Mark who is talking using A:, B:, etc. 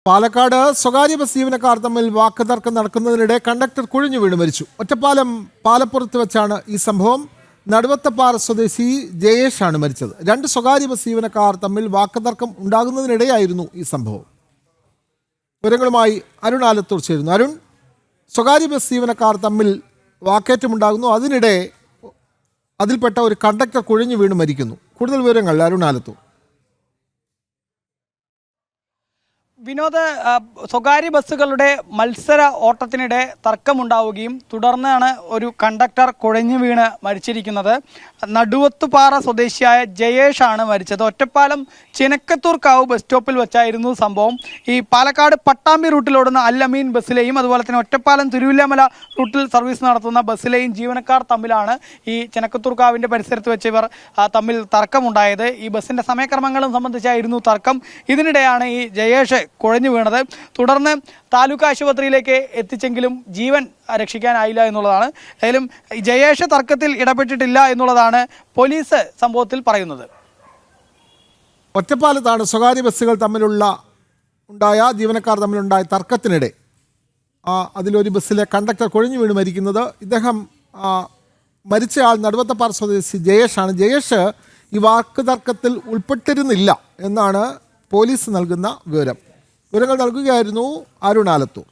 A: പാലക്കാട് സ്വകാര്യ ബസ് ജീവനക്കാർ തമ്മിൽ വാക്കുതർക്കം നടക്കുന്നതിനിടെ കണ്ടക്ടർ കുഴിഞ്ഞു വീണ് മരിച്ചു. ഒറ്റപ്പാലം പാലപ്പുറത്ത് വെച്ചാണ് ഈ സംഭവം. നടുവത്തപ്പാറ സ്വദേശി ജയേഷ് ആണ് മരിച്ചത്. രണ്ട് സ്വകാര്യ ബസ് ജീവനക്കാർ തമ്മിൽ വാക്കുതർക്കം ഉണ്ടാകുന്നതിനിടെയായിരുന്നു ഈ സംഭവം. വിവരങ്ങളുമായി അരുൺ ആലത്തൂർ ചേരുന്നു. അരുൺ, സ്വകാര്യ ബസ് ജീവനക്കാർ തമ്മിൽ വാക്കേറ്റമുണ്ടാകുന്നു, അതിനിടെ അതിൽപ്പെട്ട ഒരു കണ്ടക്ടർ കുഴിഞ്ഞു വീണ് മരിക്കുന്നു. കൂടുതൽ വിവരങ്ങൾ അരുൺ ആലത്തൂർ.
B: വിനോദ്, സ്വകാര്യ ബസ്സുകളുടെ മത്സര ഓട്ടത്തിനിടെ തർക്കമുണ്ടാവുകയും തുടർന്നാണ് ഒരു കണ്ടക്ടർ കുഴഞ്ഞു വീണ് മരിച്ചിരിക്കുന്നത്. നടുവത്തുപാറ സ്വദേശിയായ ജയേഷാണ് മരിച്ചത്. ഒറ്റപ്പാലം ചിനക്കത്തൂർക്കാവ് ബസ് സ്റ്റോപ്പിൽ വെച്ചായിരുന്നു സംഭവം. ഈ പാലക്കാട് പട്ടാമ്പി റൂട്ടിലോടുന്ന അൽ അമീൻ ബസ്സിലെയും അതുപോലെ തന്നെ ഒറ്റപ്പാലം തിരുവില്ലാമല റൂട്ടിൽ സർവീസ് നടത്തുന്ന ബസ്സിലെയും ജീവനക്കാർ തമ്മിലാണ് ഈ ചിനക്കത്തൂർക്കാവിൻ്റെ പരിസരത്ത് വെച്ച് ഇവർ തമ്മിൽ തർക്കമുണ്ടായത്. ഈ ബസ്സിൻ്റെ സമയക്രമങ്ങളും സംബന്ധിച്ചായിരുന്നു തർക്കം. ഇതിനിടെയാണ് ഈ ജയേഷ് കുഴഞ്ഞു വീണത്. തുടർന്ന് താലൂക്ക് ആശുപത്രിയിലേക്ക് എത്തിച്ചെങ്കിലും ജീവൻ രക്ഷിക്കാനായില്ല എന്നുള്ളതാണ്. ഏതായാലും ജയേഷ് തർക്കത്തിൽ ഇടപെട്ടിട്ടില്ല എന്നുള്ളതാണ് പോലീസ് സംഭവത്തിൽ പറയുന്നത്.
A: ഒറ്റപ്പാലത്താണ് സ്വകാര്യ ബസ്സുകൾ ജീവനക്കാർ തമ്മിലുണ്ടായ തർക്കത്തിനിടെ അതിലൊരു ബസ്സിലെ കണ്ടക്ടർ കുഴഞ്ഞു വീണ് മരിക്കുന്നത്. ഇദ്ദേഹം മരിച്ചയാൾ നടുവത്തപ്പാറ സ്വദേശി ജയേഷാണ്. ജയേഷ് ഈ വാക്ക് തർക്കത്തിൽ ഉൾപ്പെട്ടിരുന്നില്ല എന്നാണ് പോലീസ് നൽകുന്ന വിവരങ്ങൾ നൽകുകയായിരുന്നു അരുൺ ആലത്തൂർ.